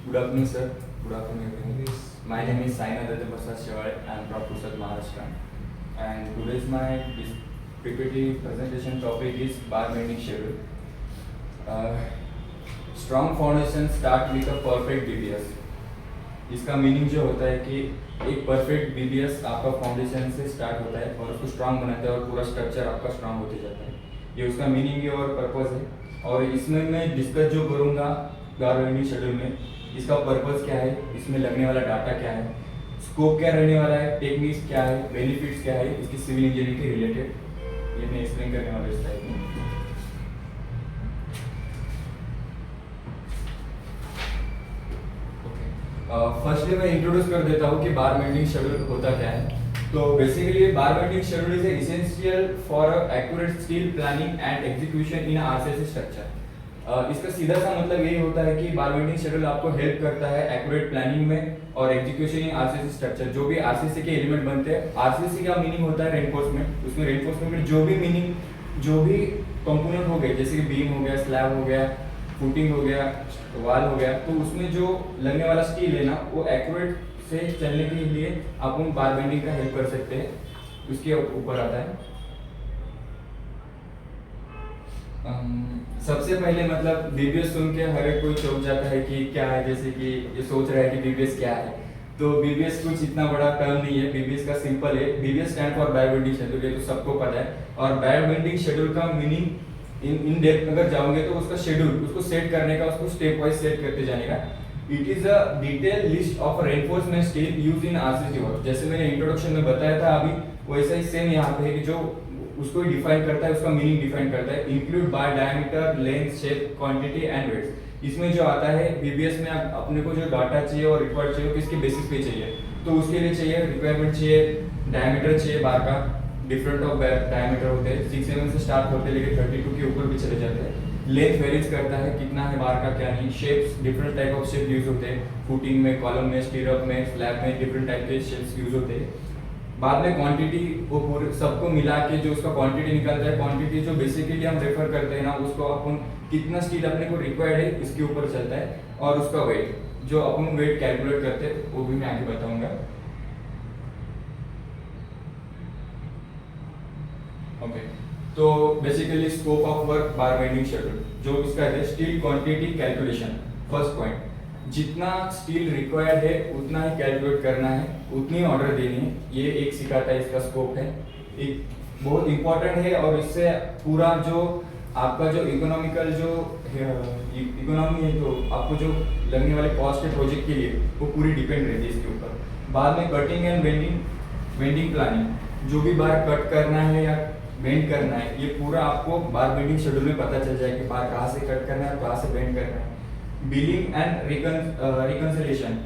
Good afternoon, sir. Good afternoon, everyone. My name is Saina Datta Prasad Shevale. I am from Pursat, Maharashtra. And today's my PPT presentation topic is bar bending schedule. Uh, Strong foundation start with a perfect BBS. इसका meaning जो होता है कि एक perfect BBS आपका foundation से start होता है और उसको स्ट्रांग बनाता है और पूरा स्ट्रक्चर आपका स्ट्रांग होते जाता है. ये उसका मीनिंग है और पर्पस है. और इसमें मैं डिस्कस जो करूँगा bar bending शेड्यूल में, इसका पर्पस क्या है, इसमें लगने वाला डाटा क्या है, स्कोप क्या रहने वाला है, टेक्निक्स क्या है, बेनिफिट्स क्या है, इसकी सिविल इंजीनियरिंग के रिलेटेड ये मैं एक्सप्लेन करने वाला इस टाइप में. फर्स्टली मैं इंट्रोड्यूस कर देता हूँ कि बार बेंडिंग शेड्यूल होता क्या है. तो basically bar bending schedule is essential for accurate steel planning and execution in RCC structure. इसका सीधा सा मतलब यही होता है कि बार बेंडिंग शेड्यूल आपको हेल्प करता है एक्यूरेट प्लानिंग में और एग्जीक्यूशन इन आरसीसी स्ट्रक्चर. जो भी आरसीसी के एलिमेंट बनते हैं, आरसीसी का मीनिंग होता है रेनफोर्समेंट. उसमें रेनफोर्समेंट में जो भी मीनिंग जो भी कंपोनेंट हो गए, जैसे कि बीम हो गया, स्लैब हो गया, फुटिंग हो गया, वाल हो गया, तो उसमें जो लगने वाला स्टील है ना, वो एक्यूरेट से चलने के लिए अपन बार बेंडिंग का हेल्प कर सकते हैं. उसके ऊपर आता है सबसे पहले मतलब बीबीएस सुन के हर एक कोई चौंक जाता है कि क्या है, जैसे कि ये सोच रहा है कि बीबीएस क्या है. तो बीबीएस कुछ इतना बड़ा टर्म नहीं है. बीबीएस का सिंपल है, BBS stand for bar bending schedule. ये तो सबको पता है. और बार बेंडिंग शेड्यूल का मीनिंग इन डेप्थ अगर जाओगे तो उसका शेड्यूल, उसको सेट करने का, उसको स्टेप वाइज सेट करते जाने का. It is a detail list of reinforcement steel use in RCC work. जैसे मैंने इंट्रोडक्शन में बताया था अभी, वैसा ही सेम यहाँ पे है कि जो उसको डिफाइन करता है, उसका मीनिंग डिफाइन करता है. Include by diameter, length, shape, quantity and weights. इसमें जो आता है बीबीएस में अपने को जो डाटा चाहिए और रिक्वायर्ड चाहिए, किसके बेसिस पे चाहिए, तो उसके लिए चाहिए रिक्वायरमेंट चाहिए, डायमीटर चाहिए बार का. डिफरेंट ऑफ डायमीटर होते हैं, 6 mm से स्टार्ट होते हैं लेकिन 32 के ऊपर भी चले जाते हैं. लेंथ वेरीज करता है कितना है बार का, क्या नहीं. Shapes, different type of shape use होते हैं. फुटिंग में, कॉलम में, स्टीरअप में, स्लैब में डिफरेंट टाइप के शेप्स यूज होते हैं. बाद में क्वांटिटी, वो पूरे सबको मिला के जो उसका क्वांटिटी निकलता है, क्वांटिटी जो बेसिकली हम रेफर करते हैं ना, उसको अपन कितना स्टील अपने को रिक्वायर्ड है इसके ऊपर चलता है. और उसका वेट, जो अपन वेट कैलकुलेट करते हैं, वो भी मैं आगे बताऊंगा. ओके, तो basically scope of work bar bending schedule जो इसका है, steel quantity calculation. First point, जितना स्टील रिक्वायर्ड है उतना ही कैलकुलेट करना है, उतनी ऑर्डर देनी है. ये एक सिखाता है, इसका स्कोप है. एक बहुत इंपॉर्टेंट है और इससे पूरा जो आपका जो इकोनॉमिकल जो इकोनॉमी है, तो आपको जो लगने वाले कॉस्ट है प्रोजेक्ट के लिए, वो पूरी डिपेंड रहती है इसके ऊपर. बाद में कटिंग एंड बेंडिंग प्लानिंग, जो भी बार कट करना है या बेंड करना है, ये पूरा आपको बार बेंडिंग शेड्यूल में पता चल जाए कि बार कहाँ से कट करना है, कहाँ से बेंड करना है. बिलिंग एंड रिकंसिलिएशन,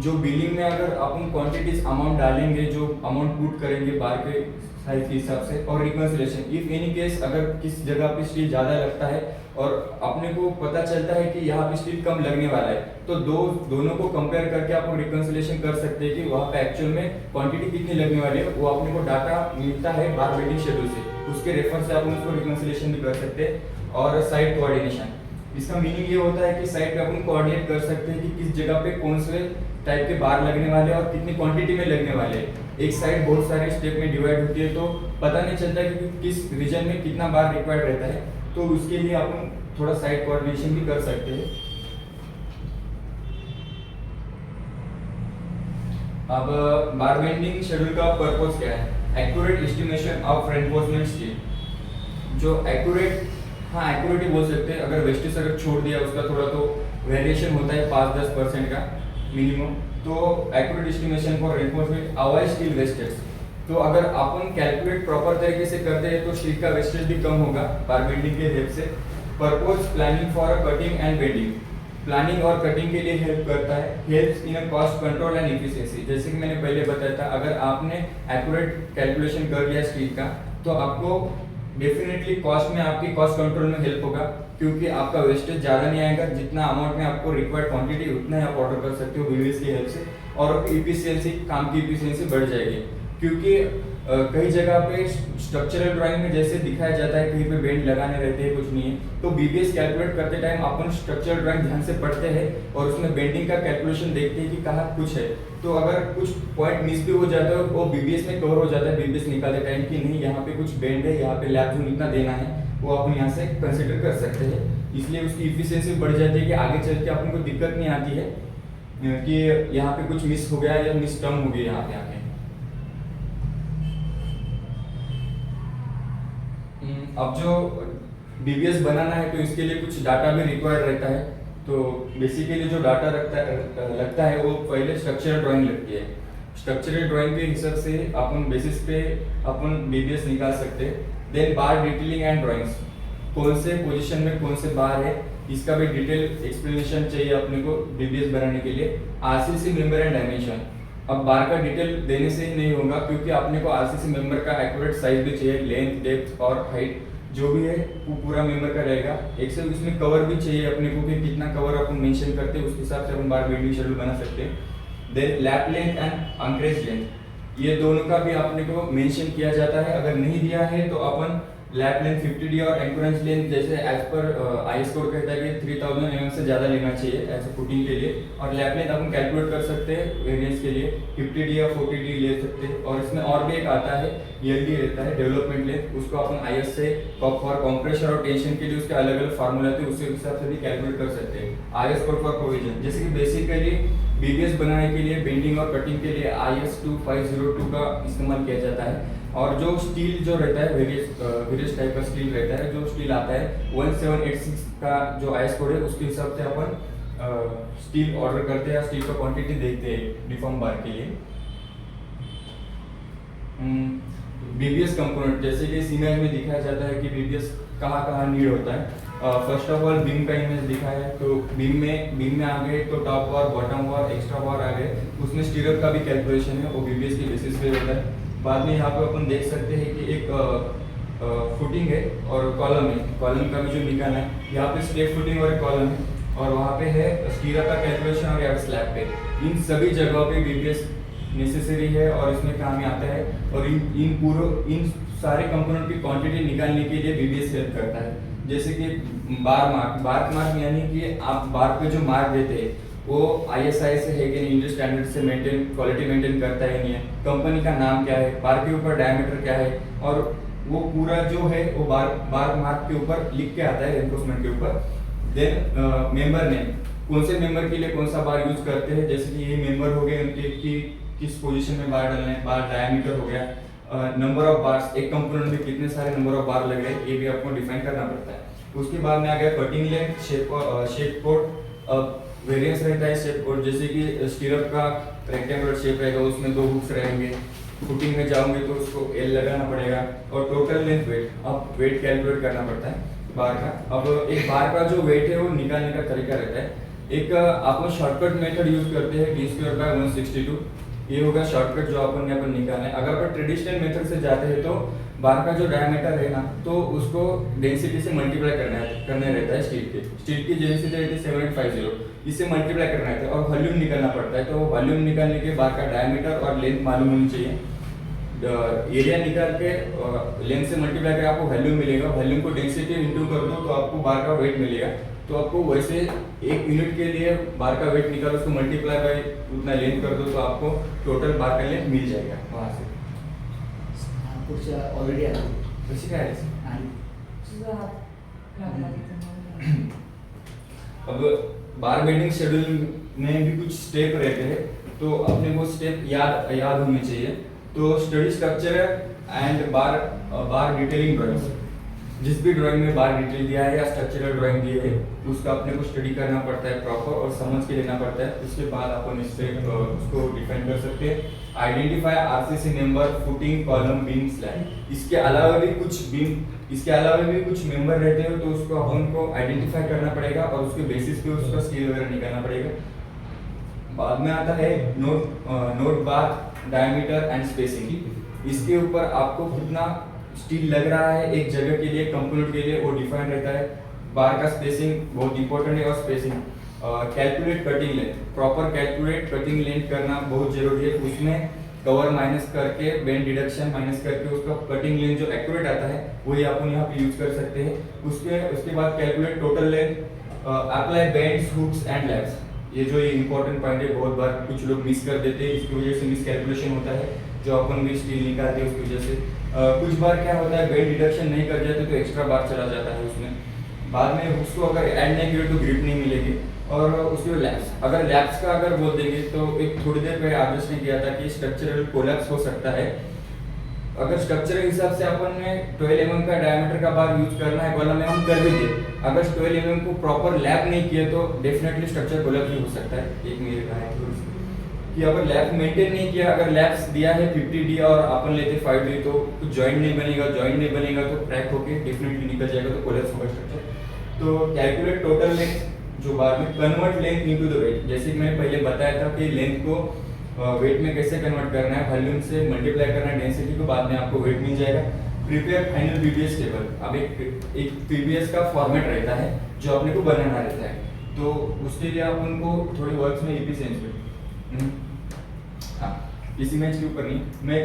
जो बिलिंग में अगर अपन क्वांटिटीज अमाउंट डालेंगे, जो अमाउंट पुट करेंगे बार के साइज के हिसाब से. और रिकंसिलिएशन, इफ एनी केस अगर किस जगह पे स्टील ज़्यादा लगता है और अपने को पता चलता है कि यहाँ पे स्टील कम लगने वाला है, तो दोनों को कंपेयर करके आप रिकंसिलिएशन कर सकते हैं कि वहाँ पे एक्चुअल में क्वांटिटी कितनी लगने वाली है. वो अपने को डाटा मिलता है बार बेंडिंग शेड्यूल से, उसके रेफर से आप उसको रिकंसिलिएशन भी कर सकते हैं. और साइड कोऑर्डिनेशन, इसका मीनिंग ये होता है कि साइड पे अपन कोऑर्डिनेट कर सकते हैं कि किस जगह पे कौन से टाइप के बार लगने वाले हैं और कितनी क्वांटिटी में लगने वाले हैं. एक साइड बहुत सारे स्टेप में डिवाइड होती है, तो पता नहीं चलता कि किस रीजन में कितना बार रिक्वायर्ड रहता है. तो उसके लिए अपन थोड़ा साइड कोऑर्डिनेशन भी कर सकते हैं. अब बार बेंडिंग शेड्यूल का पर्पस क्या है? Accurate estimation of reinforcement steel. जो एक्यूरेट, हाँ एक्यूरेट ही बोल सकते हैं. अगर वेस्टेज अगर छोड़ दिया उसका थोड़ा तो वेरिएशन होता है 5-10% का मिनिमम, तो accurate estimation for reinforcement avoid steel wastage. तो अगर अपन कैलकुलेट प्रॉपर तरीके से करते हैं तो स्टील का वेस्टेज भी कम होगा बार बेंडिंग के हेल्प से. Purpose planning for cutting and bending, planning और कटिंग के लिए हेल्प करता है. Helps in a cost control and efficiency. जैसे कि मैंने पहले बताया था, अगर आपने एक्यूरेट कैलकुलेशन कर लिया स्टील का, तो आपको डेफिनेटली कॉस्ट में, आपकी कॉस्ट कंट्रोल में हेल्प होगा, क्योंकि आपका वेस्टेज ज़्यादा नहीं आएगा. जितना अमाउंट में आपको रिक्वायर्ड क्वांटिटी उतना ही आप ऑर्डर कर सकते हो बीबीएस की हेल्प से. और इफिशियंसी, काम की इफिशियंसी बढ़ जाएगी, क्योंकि कई जगह पे स्ट्रक्चरल ड्राइंग में जैसे दिखाया जाता है कहीं पे बेंड लगाने रहते हैं कुछ नहीं है, तो बीबीएस कैलकुलेट करते टाइम अपन स्ट्रक्चरल ड्राइंग ध्यान से पढ़ते हैं और उसमें बेंडिंग का कैलकुलेशन देखते हैं कि कहाँ कुछ है, तो अगर कुछ पॉइंट मिस भी हो जाता है वो बीबीएस में कवर हो जाता है बीबीएस निकालते टाइम कि नहीं यहाँ पे कुछ बेंड है, यहाँ पे लैप जोन इतना देना है, वो अपन यहाँ से कंसिडर कर सकते हैं। इसलिए उसकी इफिशियंसी बढ़ जाती है कि आगे चल के अपन को दिक्कत नहीं आती है कि यहाँ पे कुछ मिस हो गया या मिस टर्म हो गई यहाँ पे आके। अब जो बीबीएस बनाना है तो इसके लिए कुछ डाटा भी रिक्वायर्ड रहता है, तो बेसिकली जो डाटा लगता है वो पहले स्ट्रक्चरल ड्राइंग लगती है। स्ट्रक्चरल ड्राइंग के हिसाब से अपन बेसिस पे अपन बीबीएस निकाल सकते हैं। Then bar detailing and drawings, कौन से पोजीशन में कौन से बार है इसका भी डिटेल एक्सप्लेनेशन चाहिए अपने को बीबीएस बनाने के लिए। आरसीसी मेंबर एंड डायमेंशन, अब बार का डिटेल देने से ही नहीं होगा क्योंकि अपने को आरसीसी मेंबर का एक्यूरेट साइज भी चाहिए, लेंथ डेप्थ और हाइट जो भी है वो पूरा मेंबर का रहेगा। एक से इसमें कवर भी चाहिए अपने को कि कितना कवर अपन मेंशन करते हैं उस हिसाब से अपन बार बेंडिंग शेड्यूल बना सकते हैं। Then lap length and anchorage length, ये दोनों का भी अपने को मेंशन किया जाता है। अगर नहीं दिया है तो अपन लैप लेंथ 50D और एंकरेज लेंथ जैसे एज पर आईएस कोड कहता है कि 3000 mm से ज़्यादा लेना चाहिए एज ए फुटिंग के लिए, और लैप लेंथ अपन कैलकुलेट कर सकते हैं वेरिएंस के लिए 50D या 40D ले सकते हैं। और इसमें और भी एक आता है ELD रहता है डेवलपमेंट लेंथ, उसको अपन आईएस से फॉर कंप्रेशर और टेंशन के लिए उसके अलग अलग फार्मूला थे उसके हिसाब से भी कैलकुलेट कर सकते हैं। आईएस कोड फॉर प्रोविजन, जैसे कि बेसिकली बीबीएस बनाने के लिए बेंडिंग और कटिंग के लिए IS 2502 का इस्तेमाल किया जाता है। और जो स्टील जो रहता है वेरियस टाइप का स्टील रहता है, जो स्टील आता है 1786 का जो आईएस कोड है उसके हिसाब से अपन स्टील ऑर्डर करते हैं, स्टील का क्वांटिटी देखते हैं डिफॉर्म बार के लिए। बीबीएस कंपोनेंट, जैसे कि इस इमेज में दिखाया जाता है कि बीबीएस कहाँ कहाँ नीड होता है। फर्स्ट ऑफ ऑल बीम का इमेज दिखाया है, तो बीम में आ गए तो top bar, bottom bar, extra bar आ गए, उसमें स्टीरअप का भी कैलकुलेशन है वो बीबीएस के बेसिस पे होता है। बाद में यहाँ पे अपन देख सकते हैं कि एक फुटिंग है और कॉलम है, कॉलम का भी जो निकालना है, यहाँ पे स्टेप फुटिंग और एक कॉलम है और वहाँ पे है स्टीरअप का कैलकुलेशन और यहाँ पे स्लैब पे। इन सभी जगहों पे बीबीएस नेसेसरी है और इसमें काम में आता है। और इन सारे कंपोनेंट की क्वांटिटी निकालने के लिए बीबीएस हेल्प करता है। जैसे कि बार मार्क यानी कि आप बार पे जो मार्क देते हैं वो ISI से है कि नहीं, इंग्लिश स्टैंडर्ड से क्वालिटी मेंटेन करता है नहीं है, कंपनी का नाम क्या है, बार के ऊपर डायमीटर क्या है, और वो पूरा जो है वो बार मार्क के ऊपर लिख के आता है रेनफोर्समेंट के ऊपर। देन मेंबर नेम, कौन से मेंबर के लिए कौन सा बार यूज करते हैं, जैसे कि ये मेंबर हो गए उनके कि किस पोजीशन में बार डालना है, बार डायमीटर हो गया, नंबर ऑफ बार्स, एक कंपोनेंट में कितने सारे नंबर ऑफ बार लगे ये भी आपको डिफाइन करना पड़ता है। उसके बाद में आ गया cutting length, shape code, variance रहता है शेप कोड, जैसे कि स्टीरअप का रेक्टेंगुलर शेप रहेगा उसमें 2 हुक्स रहेंगे, फुटिंग में जाओगे तो उसको L लगाना पड़ेगा, और टोटल लेंथ वेट, अब वेट कैलकुलेट करना पड़ता है बार का। अब एक बार का जो वेट है वो निकालने का तरीका रहता है। एक अपन शॉर्टकट मेथड यूज करते हैं D²/162, ये होगा शॉर्टकट जो अपन ने निकालना है। अगर अपन ट्रेडिशनल मेथड से जाते हैं तो बार का जो डायमीटर है ना तो उसको डेंसिटी से मल्टीप्लाई करने रहता है। स्टील की डेंसिटी रहती है 750, इससे मल्टीप्लाई करना रहता है और वॉल्यूम निकालना पड़ता है। तो वॉल्यूम निकालने के बार का डायमीटर और लेंथ मालूम होनी चाहिए। एरिया निकाल के लेंथ से मल्टीप्लाई करके आपको वॉल्यूम मिलेगा, वॉल्यूम को डेंसिटी इंटू कर दो तो आपको बार का वेट मिलेगा। तो आपको वैसे 1 यूनिट के लिए बार का वेट निकालो, उसको मल्टीप्लाई बाय उतना लेंथ कर दो तो आपको टोटल बार का लेंथ मिल जाएगा वहाँ से। ऑलरेडी कशी काय अब बार बेंडिंग शेड्यूल में भी कुछ स्टेप रहते हैं, तो अपने को स्टेप याद होने चाहिए। तो study structure and bar detailing drawings, जिस भी ड्राइंग में बार डिटेल दिया है या स्ट्रक्चरल ड्राइंग दी है उसका अपने को स्टडी करना पड़ता है प्रॉपर और समझ के लेना पड़ता है। उसके बाद अपन इससे उसको डिफाइन कर सकते हैं। Identify RCC member, footing, column, beam, slab. इसके अलावा भी कुछ मेंबर रहते हैं तो उसको अपन को आइडेंटिफाई करना पड़ेगा और उसके बेसिस पे उसका स्केल वगैरह निकालना पड़ेगा। बाद में आता है note bar, diameter and spacing. इसके ऊपर आपको कितना स्टील लग रहा है एक जगह के लिए, कंपोनेंट के लिए, वो डिफाइन रहता है। बार का स्पेसिंग बहुत इंपॉर्टेंट है और spacing calculate cutting length, proper calculate cutting length करना बहुत जरूरी है। उसमें कवर माइनस करके बेंड डिडक्शन माइनस करके उसका कटिंग लेंथ जो एक्यूरेट आता है वही अपन यहाँ पे यूज कर सकते हैं। उसके बाद calculate total length, apply bends, hooks and laps. ये इंपॉर्टेंट पॉइंट है, बहुत बार कुछ लोग मिस कर देते हैं, इसकी वजह से मिस कैलकुलेशन होता है जो अपन भी स्टील निकालते हैं उसकी वजह से। कुछ बार क्या होता है बेंड डिडक्शन नहीं कर जाते तो एक्स्ट्रा बार चला जाता है उसमें, बाद में हुक्स को अगर ऐड नहीं किया तो ग्रिप नहीं मिलेगी। और उसके बाद लैप्स, अगर लैप्स का अगर बोल देंगे तो एक थोड़ी देर पहले आदेश ने किया था कि स्ट्रक्चरल कोलैप्स हो सकता है। अगर स्ट्रक्चरल हिसाब से अपन ने 12 mm का डायमीटर का बार यूज करना है कॉलम में, हम कर भी दिए, अगर 12 mm को प्रॉपर लैप नहीं किया तो डेफिनेटली स्ट्रक्चर कोलैप्स भी हो सकता है। एक मेरे का है कि अगर लैप मेंटेन नहीं किया, अगर लैप्स दिया है 50D और अपन लेते 5D तो कुछ जॉइंट नहीं बनेगा तो क्रैक होके डेफिनेटली निकल जाएगा, तो कोलैप्स होगा स्ट्रक्चर। तो कैलकुलेट टोटल लेंथ, जो बाद में convert length into the weight, जैसे कि मैंने पहले बताया था कि लेंथ को वेट में कैसे कन्वर्ट करना है, वॉल्यूम से मल्टीप्लाई करना है डेंसिटी को, बाद में आपको वेट मिल जाएगा। प्रिपेयर फाइनल पीबीएस टेबल, अब एक पीबीएस का फॉर्मेट रहता है जो अपने को बनाना रहता है, तो उसके लिए अपन को थोड़ी वर्ड्स में एफिशिएंसी, हाँ इस इमेज के ऊपर नहीं, मैं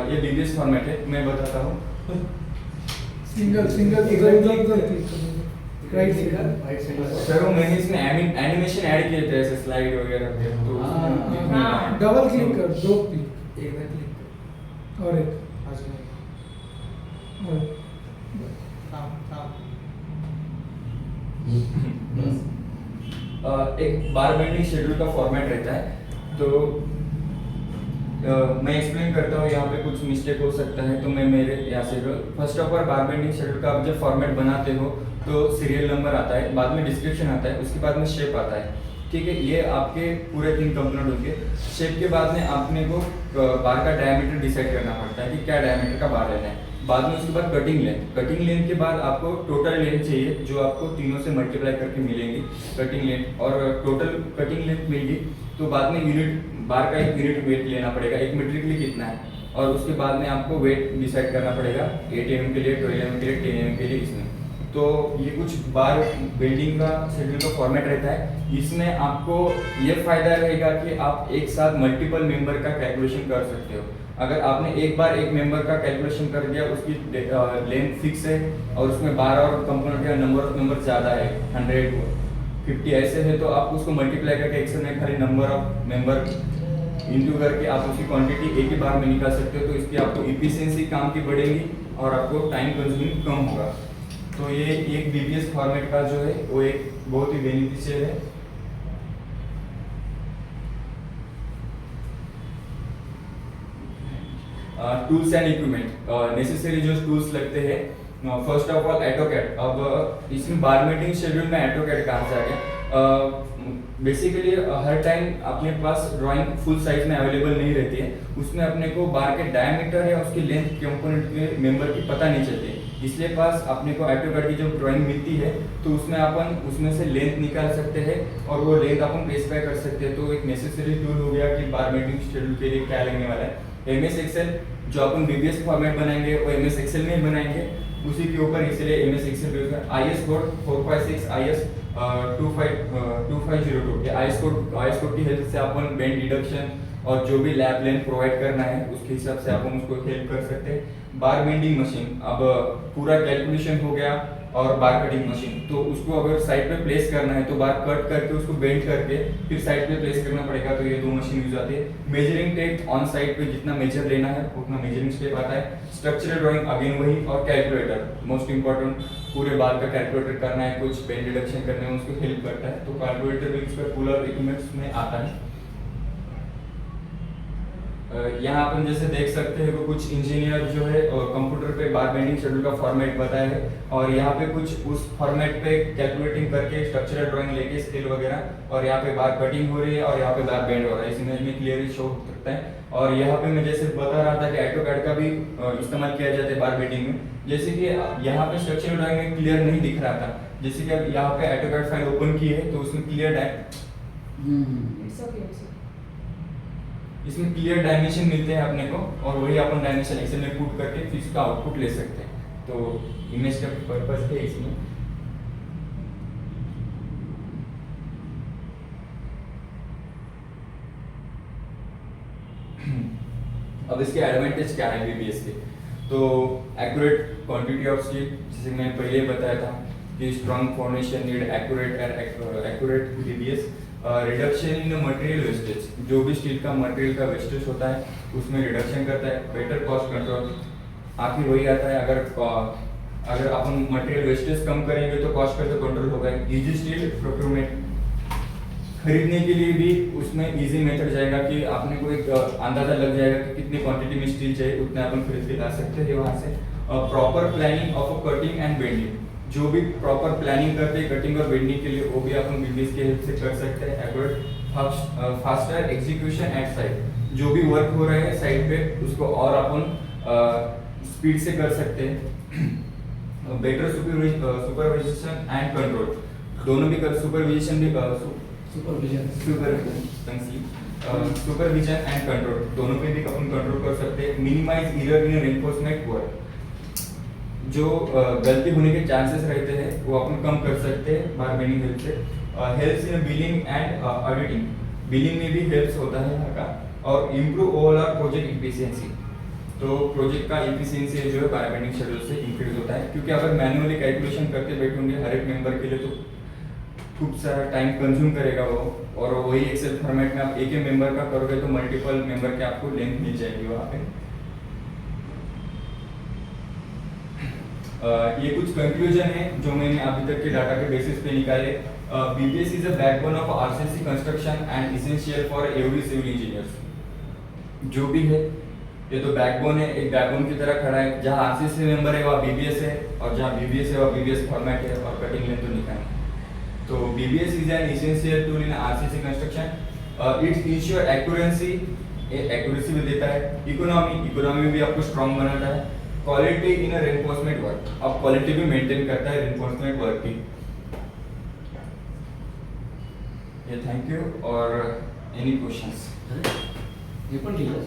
ये पीबीएस फॉर्मेट है, मैं बताता हूँ। सिंगल राइट सर वो मैंने इसमें एनिमेशन ऐड किए थे, ऐसे स्लाइड वगैरह थे, तो डबल क्लिक कर, दो क्लिक, एक में क्लिक कर और एक एक बार बेंडिंग शेड्यूल का फॉर्मेट रहता है। तो मैं एक्सप्लेन करता हूँ, यहाँ पे कुछ मिस्टेक हो सकता है तो मैं मेरे यहाँ से first of all bar bending schedule का आप जब फॉर्मेट बनाते हो तो सीरियल नंबर आता है, बाद में डिस्क्रिप्शन आता है, उसके बाद में शेप आता है, ठीक है। ये आपके पूरे 3 कंपोनेंट होंगे। शेप के बाद में आपने को बार का डायमीटर डिसाइड करना पड़ता है कि क्या डायमीटर का बार लेना है, बाद में उसके बाद कटिंग लेंथ के बाद आपको टोटल लेंथ चाहिए जो आपको तीनों से मल्टीप्लाई करके मिलेंगी कटिंग लेंथ, और टोटल कटिंग लेंथ मिल गई तो बाद में यूनिट बार का एक यूनिट वेट लेना पड़ेगा, एक मीट्रिकली कितना है, और उसके बाद में आपको वेट डिसाइड करना पड़ेगा 8 mm के लिए, 12 mm के लिए, 10 mm के लिए इसमें। तो ये कुछ बार बेंडिंग का शेड्यूल का फॉर्मेट रहता है। इसमें आपको ये फायदा रहेगा कि आप एक साथ मल्टीपल मेंबर का कैलकुलेशन कर सकते हो। अगर आपने एक बार एक मेंबर का कैलकुलेशन कर दिया, उसकी लेंथ फिक्स है और उसमें बार और कंपोनेंट का नंबर ऑफ मेंबर ज़्यादा है, 100 50 ऐसे है, तो आप उसको मल्टीप्लाई करके एक्सेल में खाली नंबर ऑफ मेंबर इंटू करके आप उसकी क्वांटिटी एक ही बार में निकाल सकते हो। तो इसकी आपको इफिशिएंसी काम की बढ़ेगी और आपको टाइम कंज्यूमिंग कम होगा। तो ये एक बीबीएस फॉर्मेट का जो है वो एक बहुत ही बेनिफिशियल है। टूल्स एंड इक्विपमेंट, नेसेसरी जो टूल्स लगते हैं, फर्स्ट ऑफ ऑल ऑटोकैड। अब इसमें बार बेंडिंग शेड्यूल में ऑटोकैड कहाँ से आ गया? बेसिकली हर टाइम अपने पास ड्राइंग फुल साइज में अवेलेबल नहीं रहती है, उसमें अपने को बार के डायमीटर या उसकी लेंथ कंपोनेंट के मेंबर की पता नहीं चलती, इसलिए पास अपने को ऑटोकैड की जब ड्राइंग मिलती है तो उसमें अपन उसमें से लेंथ निकाल सकते हैं और वो लेंथ अपन स्पेसिफाई कर सकते हैं। तो एक नेसेसरी टूल हो गया कि बार बेंडिंग शेड्यूल के लिए क्या लगने वाला है। एमएस एक्सेल जो अपन बीबीएस फॉर्मेट बनाएंगे वो एमएस एक्सेल में ही बनाएंगे, उसी के ऊपर इसलिए एमएस एक्सेल यूज कर। IS code 456 IS 2502 IS code की हेल्प से अपन बेंड डिडक्शन और जो भी लैब लेंथ प्रोवाइड करना है उसके हिसाब से अपन उसको हेल्प कर सकते हैं। बार बेंडिंग मशीन, अब पूरा कैलकुलेशन हो गया और बार कटिंग मशीन, तो उसको अगर साइड पे प्लेस करना है तो बार कट करके उसको बेंड करके फिर साइड पे प्लेस करना पड़ेगा, तो ये 2 मशीन यूज आती है। मेजरिंग टेप ऑन साइड पे जितना मेजर लेना है उतना मेजरिंग टेप आता है। स्ट्रक्चरल ड्राइंग अगेन वही, और कैलकुलेटर मोस्ट इंपॉर्टेंट, पूरे बार का कैलकुलेटर करना है, कुछ बेंड डिडक्शन करने में उसको हेल्प करता है, तो कैलकुलेटर भी इसका कूलर इक्विपमेंट्स में आता है। यहाँ अपन जैसे देख सकते हैं वो कुछ इंजीनियर जो है कंप्यूटर पे बार बेंडिंग शेड्यूल का फॉर्मेट बताया है, और यहाँ पे कुछ उस फॉर्मेट पे कैलकुलेटिंग करके स्ट्रक्चरल ड्राइंग लेके स्केल वगैरह, और यहाँ पे बार कटिंग हो रही है और यहाँ पे बार बेंड हो रहा है, इस इमेज में क्लियरली शो हो सकता है। और यहाँ पे मैं जैसे बता रहा था कि ऑटोकैड का भी इस्तेमाल किया जाता है बार बेंडिंग में, जैसे कि यहाँ पे स्ट्रक्चरल ड्राइंग में क्लियर नहीं दिख रहा था, जैसे कि अब यहाँ पे ऑटोकैड फाइल ओपन की है तो उसमें क्लियर इसमें क्लियर डायमेंशन मिलते हैं अपने को, और वही अपन डायमेंशन एक्सेल में पुट करके फिर इसका आउटपुट ले सकते हैं। तो इमेज का पर्पस है इसमें। अब इसके एडवांटेज क्या है बीबीएस के? तो एक्यूरेट क्वांटिटी ऑफ स्टील, जैसे मैंने पहले बताया था कि strong foundation need accurate BBS, reduction in material wastage, जो भी स्टील का मटेरियल का वेस्टेज होता है उसमें रिडक्शन करता है, बेटर कॉस्ट कंट्रोल, आखिर वही आता है अगर अपन मटेरियल वेस्टेज कम करेंगे तो कॉस्ट का तो कंट्रोल होगा। इजी स्टील प्रोक्योरमेंट, खरीदने के लिए भी उसमें इजी मेथड जाएगा कि आपने को एक अंदाजा लग जाएगा कि कितनी क्वांटिटी में स्टील चाहिए, उतने अपन खरीद के ला सकते हैं वहाँ से। Proper planning of cutting and bending, जो भी प्रॉपर प्लानिंग करते हैं कटिंग और बेंडिंग के लिए वो भी अपन बीबीएस के हेल्प से कर सकते हैं। Accurate faster execution at site, जो भी वर्क हो रहा है साइट पे उसको और अपन स्पीड से कर सकते हैं। बेटर सुपरविजन एंड कंट्रोल, दोनों भी कर, सुपरविजन एंड कंट्रोल दोनों पे भी अपन कंट्रोल कर सकते हैं। Minimise error in reinforcement work, जो गलती होने के चांसेस रहते हैं वो अपन कम कर सकते हैं बार बेंडिंग हेल्प से। Helps in billing and auditing, billing में भी हेल्प्स होता है यहाँ का। और इम्प्रूव ओवरऑल प्रोजेक्ट इफिशियंसी, तो प्रोजेक्ट का इफिशियंसी जो है बार बेंडिंग शेड्यूल से इंक्रीज होता है, क्योंकि अगर मैन्युअली कैलकुलेशन करते बैठोगे हर एक मेंबर के लिए तो खूब सारा टाइम कंज्यूम करेगा वो, और वही एक्सेल फॉर्मेट में आप एक ही मेंबर का करोगे तो मल्टीपल मेंबर के आपको लिंक मिल जाएगी वहाँ पे। ये कुछ कंक्लूजन है जो मैंने अभी तक के डाटा के बेसिस पे निकाले। BBS is a backbone of RCC construction and essential for every civil engineers, जो भी है ये तो बैकबोन है, एक बैकबोन की तरह खड़ा है। जहाँ आरसीसी मेंबर है वहाँ बीबीएस है, और जहाँ बीबीएस है वहाँ बीबीएस फॉर्मेट है, और कटिंग लेंथ तो निकाल। तो BBS is an essential tool in RCC construction. It's ensure accuracy भी देता है, इकोनॉमी भी आपको स्ट्रॉन्ग बनाता है, क्वालिटी इन रेनफोर्समेंट वर्क, अब क्वालिटी भी मेंटेन करता है रेनफोर्समेंट वर्क की। ये थैंक यू। और एनी क्वेश्चंस? ये पण केलं